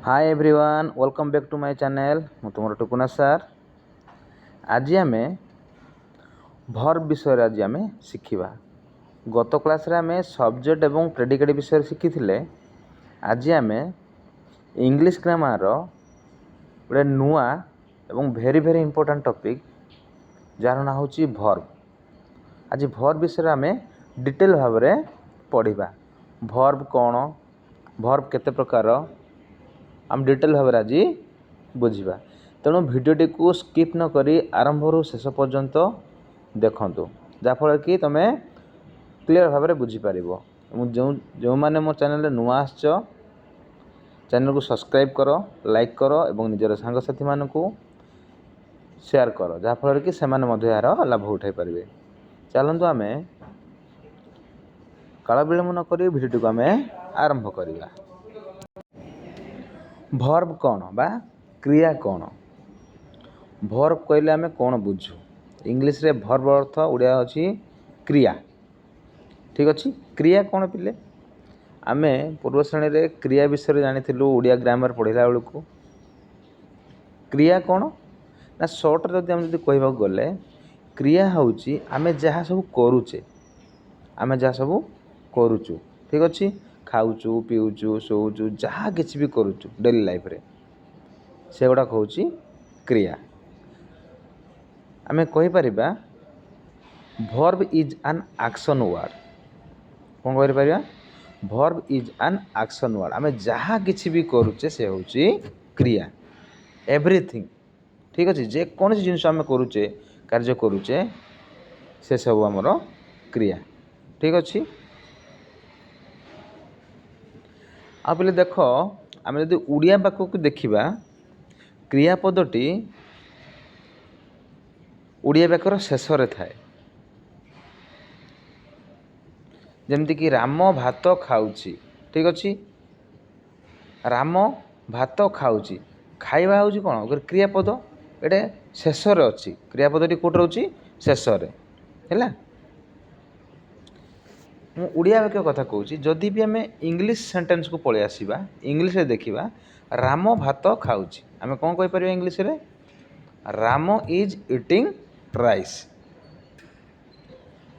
Hi everyone welcome back to my channel मु तुम टुकुना सार। आज आम भर्ब विषय आज आम शिखा। गत क्लास रे आम सब्जेक्ट एवं प्रेडिकेट विषय शिखी। आज आम इंग्लिश ग्रामर गोटे नुआ एवं भेरी भेरी इंपोर्टेंट टॉपिक जार ना हूँ भर्ब। आज भर्ब विषय आम डिटेल भाव में पढ़ा। भर्ब कौन, भर्ब केते प्रकार आम डिटेल भाव आज बुझा। तेणु भिडटी को स्किप न करी आरंभ शेष पर्यंत देखु जहाँफल कि तुम्हें क्लीयर भाव में बुझीपर। जो मैंने मो चैनल नुआ आस चैनल को सब्सक्राइब कर, लाइक कर और निजर सांगसाथी मान को शेयर कर जहाँफल कि से यार लाभ उठाई पारे। चलतु आम काल विलम्ब न करी भिडटी को आम आरंभ करवा। भर्ब कौन बा क्रिया कौन? भर्ब कहले आम कौन बुझू? इंग्लिश रे भर्ब अर्थ उड़िया अच्छी क्रिया। ठीक अच्छे। क्रिया कौन पिले? आम पूर्व श्रेणी रे क्रिया विषय जानी उड़िया ग्रामर पढ़ला बेलू क्रिया कौन ना सर्ट जब कहवा गले क्रिया हूँ आम जहाँ सब करुचे, आम जहाँ सब करुचु। ठीक अच्छे। खाऊचु, पीऊचु, शोचु, जहाँ किसी भी करुचु डेली लाइफ रे से गुड़ाक हूँ क्रिया। आम कहीपर verb is an action word. कौन कहीपर? Verb is an action word. आम जहाँ किसी भी करुचे से हूँ क्रिया। एवरीथिंग। ठीक अच्छे। जेकोसी जिनस आम करुचे, कार्य करुचे से सब आमर क्रिया। ठीक अच्छे। आ पे देख आम जब उड़िया वाक्य को देखा क्रियापदटी उड़िया वाक्यर शेष थाए। जमती कि राम भात खाऊची। ठीक अच्छे। राम भात खाऊची, खाइबा हूँ कौन गोटे क्रियापद, ये शेष अच्छी। क्रियापदटी कौट रोचे? शेष है। मु उड़िया वाक्य कथा कहूँ। जदि भी आम इंग्लिश सेंटेंस को पलि आसवा, इंग्लिश रे देखा राम भात खाऊची, आम कौन कहीपर इंग्लिश रे? Ram is eating rice.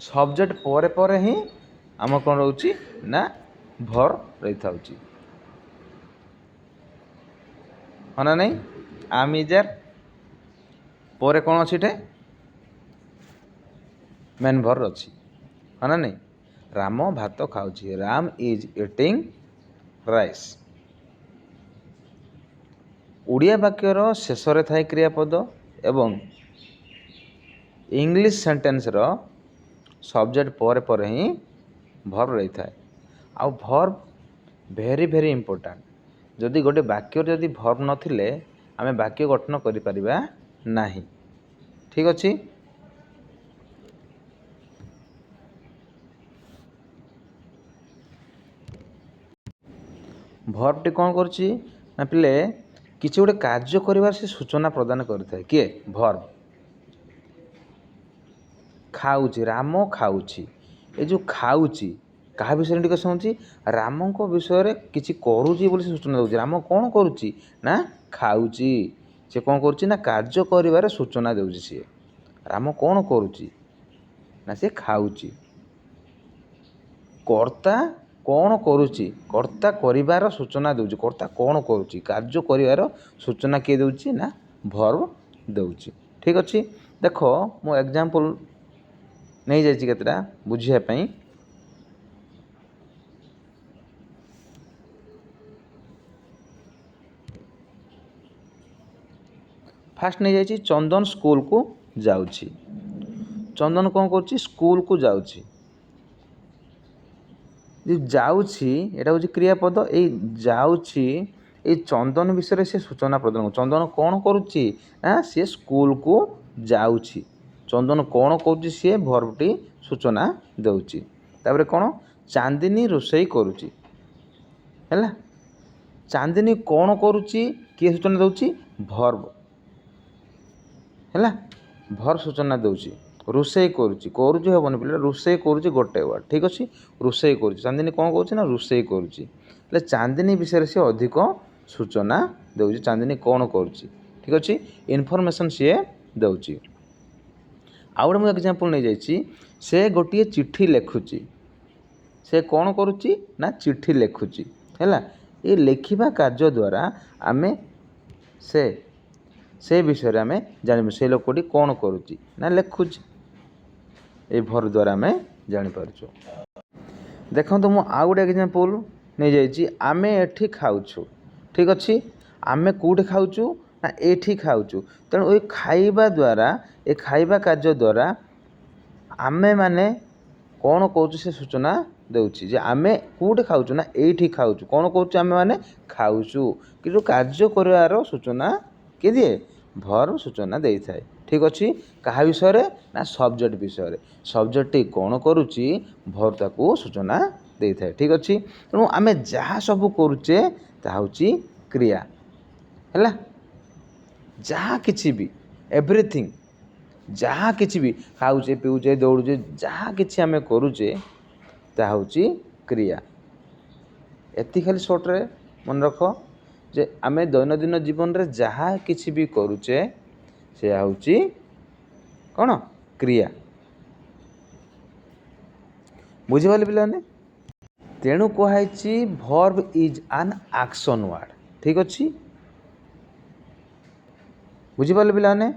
Subject पर पर ही आम कौन रोचे ना भर रही था। हाँ ना नहीं? आम इजार पर कौन अच्छी मेन भर अच्छी। हाँ ना नहीं? राम भात खाऊची, Ram is eating rice. Odia वाक्यर शेष थाए क्रियापद एवं इंग्लिश सेंटेंस रो सब्जेक्ट पर पर ही भर्ब रही थाए। आ भर्ब भेरी भेरी इंपोर्टेंट। जदि गोटे वाक्य जदि भर्ब नथिले आमे वाक्य गठन करि परिबा नाही। ठीक अच्छे। भर्बटी कौन करछि ना पिले किसी गोटे कार्य करिवार से सूचना प्रदान करथाय। किए? भर्ब। खाऊची, राम खाऊची, ये जो खाऊची क्या विषय इंडिकेशन होची? राम को विषय रे किसी करूची बोली सूचना दउची। राम कौन करूची ना खाऊची। से कौन करूची ना कार्य करिवार सूचना देउची। से राम कौन करूची ना से खाऊची। कर्ता कौन करुची? कर्ता करिवार सूचना देउची। कर्ता कौन करुची? कार्य करिवार सूचना किए देउची ना भर्ब देउची। ठीक अच्छे। देखो मो एग्जांपल नहीं जाइए केतटा बुझापी। फास्ट नहीं जाइए चंदन स्कूल को जाउची। चंदन कौन करुची? स्कूल को जाउची। जाउची एटा हूँ क्रियापद। ये जाउची ये चंदन विषय से सूचना प्रदान। चंदन कौन करुची ना सी स्कूल को जाउची। चंदन कौन करुची? सी भर्बटी सूचना देउची। तापर कौन? चांदिनी रोषेई करुची। है चांदिनी कौन करुची किए सूचना देउची? भर्ब। है भर्ब सूचना देउची। रोषेई करुची, करुची हेबनी पिले रोषेई करुची गोटे वर्ड। ठीक अच्छे। रोषेई करुची, चांदिनी कौन करुची ना रोषेई करुची। चांदिनी विषय से अधिक सूचना देउची चांदनी कौन करुच्ची ठीक अच्छे इनफॉरमेशन सी दौची आउ गोटे मुझे एग्जांपल नहीं जाइए से गोटे चिट्ठी लिखुची से कौन करुच्ची ना चिट्ठी लिखुची है ये लिखा कार्य द्वारा आमे से विषय आम जानू से लोकटी कौन करुच्ची ना लिखुची ये भर द्वारा आम जापर देखो तो मुझे आउ गोटे एग्जांपल नहीं जाइए आमे एठी खाऊछु ठीक अच्छे आमे कौटी खाऊछु ना एठी खाऊछु तेणु ये खाइबा द्वारा ये खाइबा कार्य द्वारा आमे माने कौन कहूँ से सूचना देउछि जे आमे कौटी खाऊछु ना एठी खाऊछु कौन कहूँ आमे माने खाऊछु कि कार्य करार सूचना किए दिए भर सूचना दे थाए ठीक अच्छे क्या विषय ना सब्जेक्ट विषय सब्जेक्ट कौन करुच्ची भर ताकू सूचना दे थाए ठीक अच्छे तेणु आम जहाँ सब करुचे ताऊँची क्रिया है जहाँ किसी भी एवरीथिंग जहाँ किसी भी खाऊचे पीऊचे दौड़ुचे जहाँ किसी आम करुचे ताऊँची क्रिया एति खाली शॉर्ट्रे मन रख जे आम दैनंदिन जीवन रे जहाँ किसी भी करुचे से हूँ कौन क्रिया बुझिपारे पिलाने तेणु कहुई verb is an action word ठीक अच्छे बुझिपारे पिलाने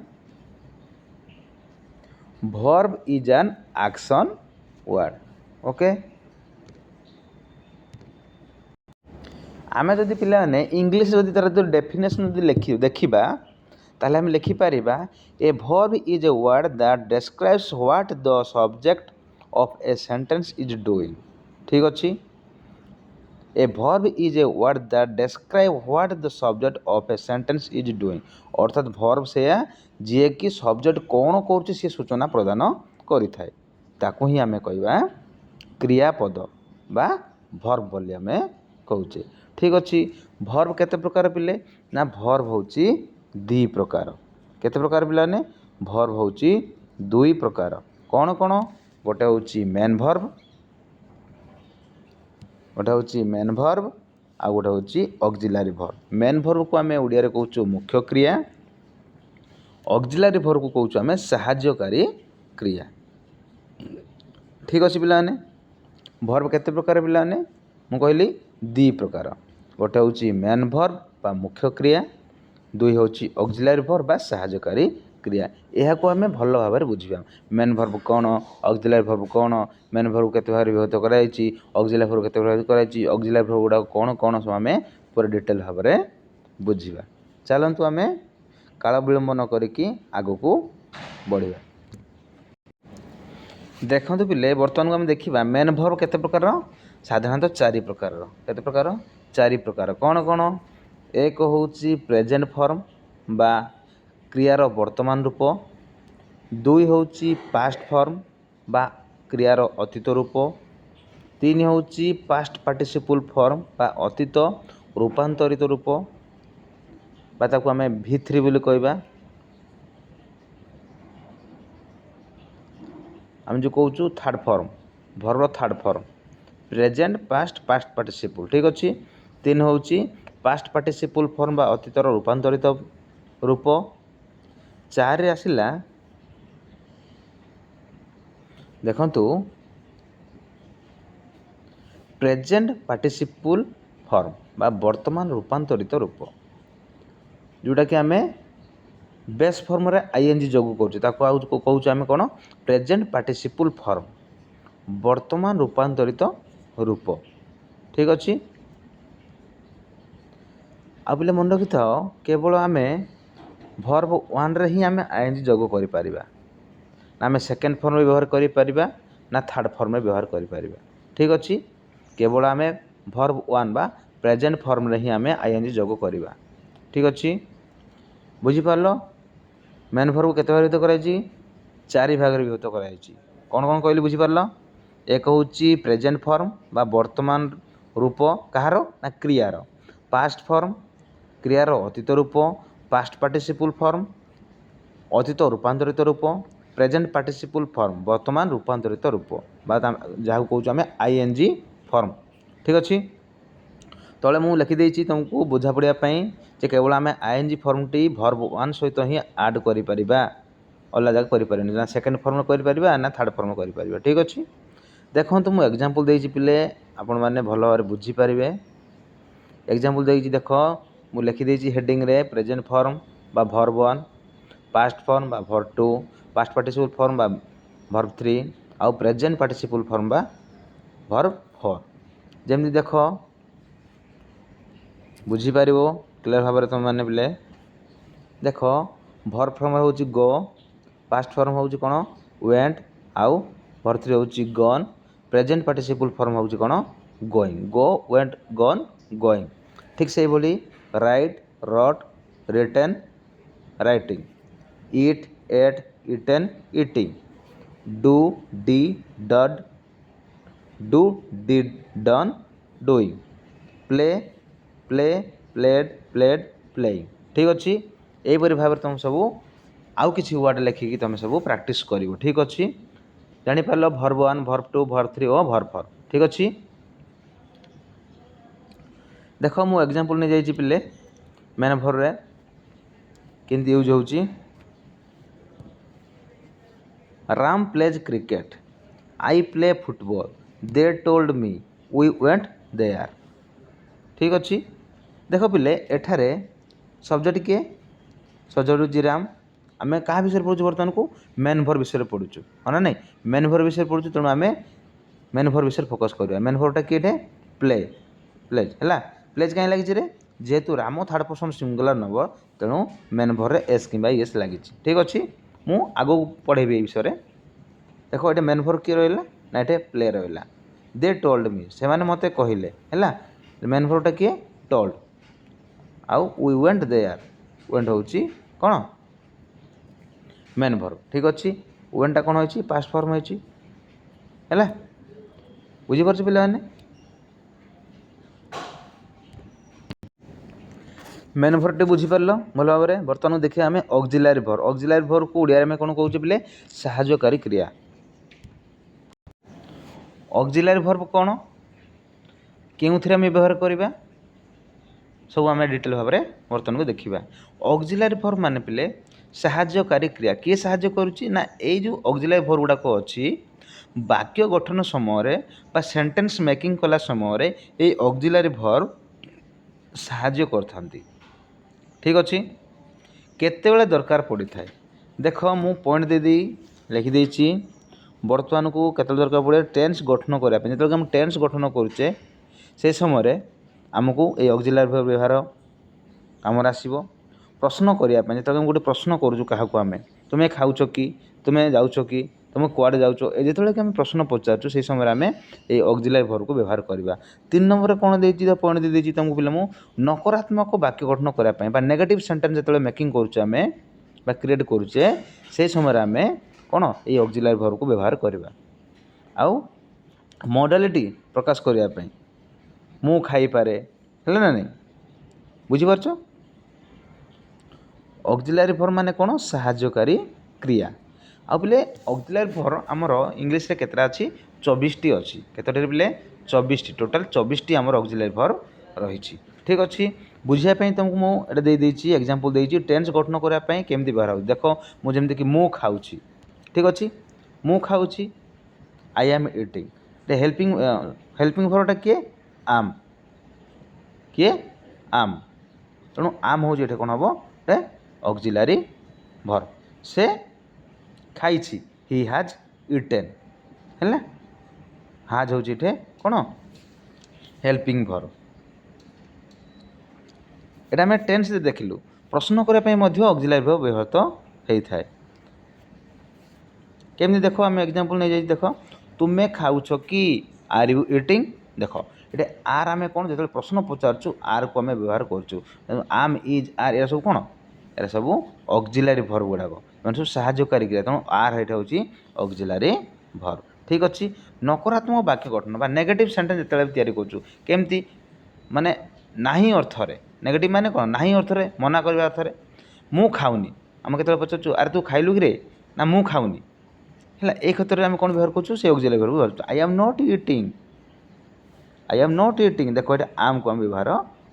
verb is an action word okay आमे जदि पिलाने इंग्लिश जदि तार जो डेफिनेशन जदि देखिबा ताहले हम लिखिपर a verb is a word that describes what the subject of a sentence is doing ठीक अच्छे a verb is a word that describe what the subject of a sentence is doing अर्थात verb से जी कि subject कौन कर सूचना प्रदान करि थाए ताकू ही आमे कहवा क्रियापद बा वर्ब बोली आमे कहूचे ठीक अच्छे वर्ब केते प्रकार पिले ना वर्ब होची दी प्रकार केते प्रकार पिलाने वर्ब होची दुई प्रकार कौन कौन गोटे होची मेन वर्ब गोटे होची मेन वर्ब आ गोटे होची ऑक्सिलरी वर्ब मेन वर्ब को आमे ओडिया रे कहूचो मुख्य क्रिया ऑक्सिलरी वर्ब को कहूचो आमे सहायकारी क्रिया ठीक अच्छे पिलाने वर्ब केते प्रकार पिलाने मु कहली दी प्रकार गोटे होची मेन वर्ब बा मुख्य क्रिया दुई होची ऑक्सिलरी वर्ब बा सहायकारी क्रिया यह को आमे भल भाव बुझा मेन वर्ब कौन ऑक्सिलरी वर्ब कौन मेन वर्ब केते भाव विभक्त कराई ऑक्सिलरी वर्ब केते भाव कराई ऑक्सिलरी वर्ब गुड़ा कौन कौन सब आमे पूरा डिटेल भाव बुझा चलतु आमे काल विलंब न करिकी आगको बढ़िया देखो पिले बर्तमान को आम देखा मेन वर्ब केते प्रकार साधारणतः चारि प्रकार केते प्रकार चारि प्रकार कौन कौन एक होची प्रेजेंट फॉर्म बा क्रियार वर्तमान रूप दुई होची पास्ट फॉर्म बा क्रियार अतीत रूप तीन होची पास्ट पार्टिसिपल फॉर्म बा अतीत रूपांतरित रूप बा ताकू आमे V3 बोली कहबा आम जो कहूँ third form verb third form present past past participle ठीक अच्छे तीन होची पास्ट पार्टिसिपल फॉर्म बा अतीतर रूपांतरित रूप चार आसला देखंतु प्रेजेंट पार्टिसिपल फॉर्म बा वर्तमान रूपांतरित रूप जोटा कि आमे बेस फॉर्म रे आईएनजी जोगु कहूँ ताको कहूँ आमे कौन प्रेजेंट पार्टिसिपल फॉर्म वर्तमान रूपांतरित रूप ठीक अच्छे आ पिले मन रखि था केवल आमे वर्ब वन रे ही आमे आईएनजी जोग करि परिबा ना आमे सेकेंड फॉर्म में व्यवहार करि परिबा ना थर्ड फॉर्म में व्यवहार करि परिबा ठीक अच्छे केवल आमे वर्ब वन बा प्रेजेंट फॉर्म रे ही आमे आईएनजी जोग करिबा ठीक अच्छे बुझी पारलो मेन वर्ब केते भाग विभक्त कराई चारि भाग विभक्त कराई कौन कौन कहली बुझी पारलो एक होची प्रेजेंट फॉर्म बा वर्तमान रूप कहार ना क्रियार पास्ट फॉर्म क्रियार अतीत रूप पास्ट पार्टिसिपल फॉर्म अतीत रूपांतरित रूप प्रेजेंट पार्टिसिपल फॉर्म वर्तमान रूपांतरित रूप बा जहाँ कहूँ आम आईएनजी फॉर्म ठीक अच्छे तले मु लिखिदेछि तुमको बुझा पड़ापी जे केवल आम आईएनजी फॉर्म टी वर्ब वन सहित ही ऐड करिपरिबा अलग जगह करिपरिबा ना सेकंड फॉर्म करिपरिबा ना थर्ड फॉर्म करिपरिबा ठीक अछि। देखो मु एग्जांपल देछि पिले आपण माने भलो भाबरे बुझी परिबे। एग्जांपल देछि देखो मु लिखि देछि हेडिंग रे प्रेजेंट फॉर्म बा वर्ब वन, पास्ट फॉर्म बा verb two, past participle form बा वर्ब थ्री आउ प्रेजेंट पार्टिसिपल फॉर्म बा वर्ब फोर। जेमि देखो बुझी पारिबो क्लियर भाबरे तुम माने पिले देखो वर्ब फॉर्म होउची गो, पास्ट फॉर्म होउची कोन वेंट आउ वर्ब थ्री होउची गॉन, प्रेजेंट पार्टिसिपल फॉर्म होउची कोन going, go went gone going. ठीक से बोली write wrote written writing, eat ate eaten eating, do डी डड do did done doing, play play played played playing. ठीक अच्छे यहीपरि भाव में तुम सब आउ किसी वर्ड लिखिकी तुम सब प्रैक्टिस करिवो। ठीक अच्छे जानीपार verb one verb two verb three और वर्ब फोर। ठीक अच्छे देख मु एग्जांपल नहीं जाइए पिले मैन वर्ब रे केमती यूज होची Ram plays cricket, I play football, they told me, we went there. ठीक अच्छे देख पिले एठारे सब्जेक्ट किए सब्जेक्ट हूँ राम आम क्या विषय पढ़ु बर्तमान को मेन वर्ब विषय पढ़ुचु हाँ ना नहीं मेन वर्ब विषय पढ़ुचु तेणु आम मेन वर्ब विषय फोकस करवा। मेन वर्बटा किए प्ले प्लेज है प्लेज कहीं लगी रे जेहेतु राम थर्ड पर्सन सिंगुलर नब तेणु मेन वर्ब रे एस कि एस लगी। ठीक अच्छे मु आग पढ़ेबी ये विषय देख ये मेन वर्ब किए रहा ना ये प्ले रहा। दे टोल्ड मी से मैंने मत कहले है मेन वर्बटा किए टोल्ड आउ वी वेंट देयर वेंट होची कौन मेन वर्ब। ठीक अच्छे वेंटा कौन होची पास्ट फॉर्म होची है बुझीपार पे मेन वर्ब टे बुझीपार भल भाव में। बर्तमान देखिए आम ऑक्सिलरी वर्ब ऑक्सिलरी वर्ब को ओडिया में कौन कहूँ पे साहाय्यकारी क्रिया। ऑक्सिलरी वर्ब कौन क्यों आम व्यवहार करवा सब आम डिटेल भाव में बर्तमान को देखा। ऑक्सिलरी वर्ब माने पिले साहाय्यकारी क्रिया किए साहाय्य करुच्ची ना ये जो ऑक्सिलरी वर्ब गुड़ाक अच्छी वाक्य गठन समय बा सेंटेंस मेकिंग कला समय ये ऑक्सिलरी वर्ब साहाय्य करथांती। ठीक अच्छे केतेबेले दरकार पड़ी थाए देख मु पॉइंट दे दी लिखिदेची बर्तमान को केतेबेले दरकार पड़े टेन्स गठन करने जो हम टेन्स गठन करुचे से समय आमको ये ऑक्सिलरी वर्ब व्यवहार कम आसो। प्रश्न करने जो गोटे प्रश्न करूँ क्या आम तुम्हें खाऊच कि तुम्हें जाऊच कि तुम कुआड़े जाऊच जो कि आम प्रश्न पचारूँ से समय आम ये ऑक्सिलरी वर्ब को व्यवहार करवा। तीन नंबर कौन दे पॉइंट दे देती तुमको पिले नकारात्मक वाक्य गठन करने नेगेटिव सेंटेंस जो मेकिंग करें क्रिएट करुचे से समय आम कौन ये ऑक्सिलरी वर्ब को व्यवहार करवा। आउ मॉडलिटी प्रकाश करने मु खाई पारे है ना नहीं बुझीपार। ऑक्सिलरी वर्ब माने कौन साहाय्यकारी क्रिया आ बोले ऑक्सिलरी वर्ब आमर इंग्लिश रे केतरा अछि 24 टी अछि केतटे बोले 24 टी टोटल 24 टी आमर ऑक्सिलरी वर्ब रही। ठीक अच्छे बुझिया पई तुमको मु एटा दे देछि एग्जांपल देछि टेंस गठन करिया पई केमति व्यवहार हो देखो मु जेमति कि मु खाउछि। ठीक अच्छे मु खाउछि I am eating helping helping वर्बटा किए आम तेणु आम हो कौन हम ऑक्सिलरी वर्ब से खाइछि ही हैज इटेन है हाज हो कौन हेल्पिंग वर्ब। एटा आम टेन्स देखिलु प्रश्न करने ऑक्सिलरी वर्ब व्यवहृत होता है। केमती देख आम एग्जांपल नहीं देख तुम्हें खाऊच कि आर यू इटिंग देख ये आर आम कौन जो प्रश्न पचारूँ आर को आम व्यवहार करूँ आम इज आर ये सब कौन ये सब ऑक्सिलरी वर्ब गुड़ाक सब साहाय्यकारी क्रिया तेणु आर ये हूँ ऑक्सिलरी वर्ब। ठीक अच्छे नकारात्मक वाक्य गठन बा नेगेटिव सेंटेंस जिते करूँ केमती माने नाही अर्थ रे नेगेटिव माने कौन नाही अर्थ रे मना करवा अर्थ रे मु खाऊनी आम केत पचारूँ अरे तू खाइलु कि रे ना मु खाऊनी है ये क्षेत्र में आम कौन व्यवहार करूँ से ऑक्सिलरी वर्ब व्यवहार I am not eating I am not eating देख ये आम को आम व्यवहार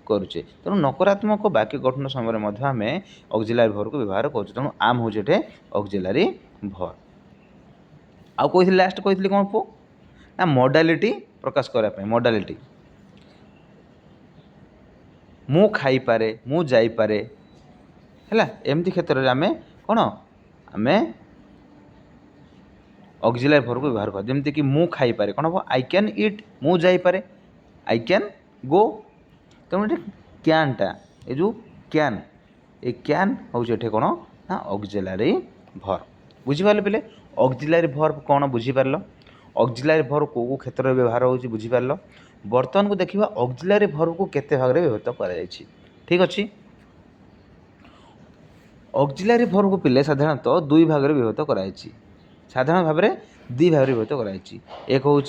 करुचे तेणु नकारात्मक वाक्य गठन समय आम ऑक्सिलरी भर को व्यवहार करुचे तेणु आम हूँ ये ऑक्सिलरी भर आउ कही लास्ट कही कौन पु ना मॉडालिटी प्रकाश करने मॉडालिटी मु खाईपारे मु जाईपारे है एमती क्षेत्र में आम कौन आम ऑक्सिलरी भर को व्यवहार कर जमती कि मु खाईपारे कौन हम आई कैन इट मु जाईपारे आई कैन गो तेणु ये कैनटा ये जो कैन ये कैन हूँ ये कौन ना ऑक्सिलरी भर बुझिपारे पे ऑक्सिलरी भर कौन बुझीपार ऑक्सिलरी भर को क्षेत्र में व्यवहार हो बुझीपार बर्तमान को देखा ऑक्सिलरी भर को केते भाग में व्यवहृत कर ठीक अच्छे ऑक्सिलरी भर को पिले साधारणतः दुई भाग में व्यवहृत कर साधारण भाव में दुई भाग में व्यवहृत कर एक हूँ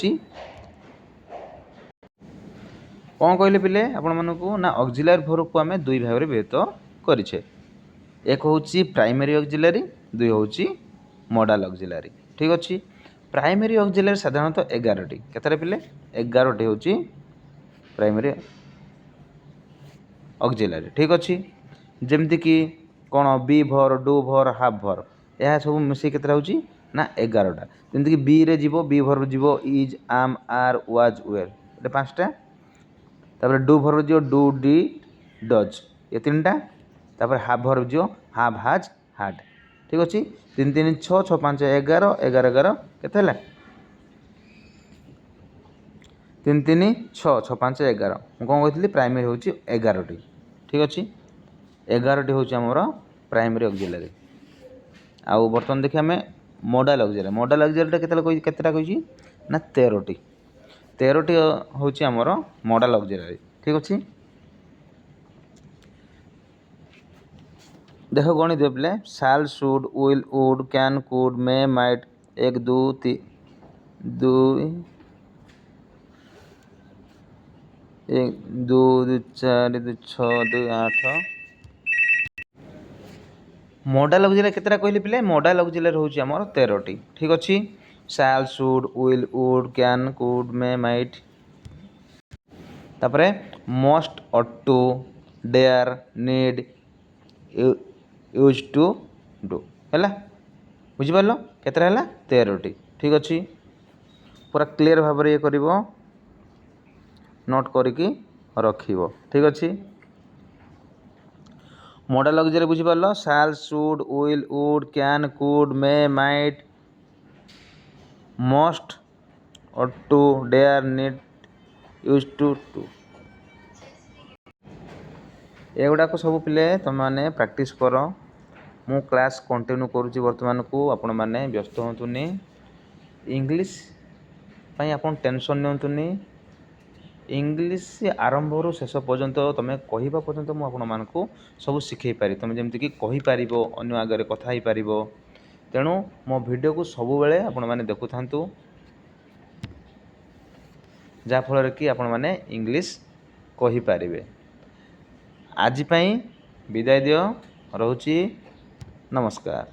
कौन कहले पिले आपण मानक ना ऑक्सिलरी भर को आम दुई भाग में व्यवहृत करें एक हूँ प्राइमरी ऑक्सिलरी दुई हूँ मॉडल ऑक्सिलरी ठीक अच्छे प्राइमरी ऑक्सिलरी साधारणतः 11टी केतरे पिले 11टी हूँ प्राइमरी ऑक्सिलरी ठीक अच्छे जमती कि कौन बी भर डू भर हाफ भर यह सब मिसे केतटा हूँ ना 11टा जमती बी रे जीवो बी भर जीवो इज आम आर वाज वेर ये 5टा तापर डू भर जीवो डू डी डज ये 3टा तापर हाफ भर जीवो हाफ हाज हाड ठीक अच्छे 3 3 6 6 5 11 11 11 केते हला 3 3 6 6 5 11 मु कौन कहती प्राइमरी हूँ 11टी ठीक अच्छे 11टी हूँ आमर प्राइमरी ऑक्सिलरी आउ बर्तमान देखिए आम मॉडल ऑक्सिलरी केतेटा कही ना 13टी 13टी हूँ आमर मॉडल ऑक्सिलरी ठीक अच्छे देख गणित पे shall should will would can could may might 1 2 3 2 1 2 2 4 2 6 2 8 modal auxiliary केतटा कहली पिले मॉडल ऑक्सिलरी हूँ आमर 13टी ठीक अच्छे shall should will would can could may might तापरे must ought to dare need use to do है बुझिपार केतटा है 13टी ठीक अच्छे पूरा क्लीयर भाव में ये कर नोट करके रखिब ठीक अच्छे मॉडल ऑक्सिलरी बुझिपार shall should will would can could may might must ought to dare need use to do एगुड़ाक सब पिले तुम मैंने प्रैक्टिस कर मु क्लास कंटिन्यू करुँच बर्तमान को आपण मैंने व्यस्त होतुनि इंग्लिश पाई आपन टेंशन नियंतुनि इंग्लिश आरंभ रू शेष पर्यंत तुम कहवा पर्यंत मुझे सब शिखे पारि तुम जमीक कही पार अन्य आगे कथा ही पार तेणु मो वीडियो को सब बेले आपण मैंने देखु था जहाँफल कि आपण मैंने इंग्लिश कही पारिबे आज पाई विदाय दियो रहुची नमस्कार।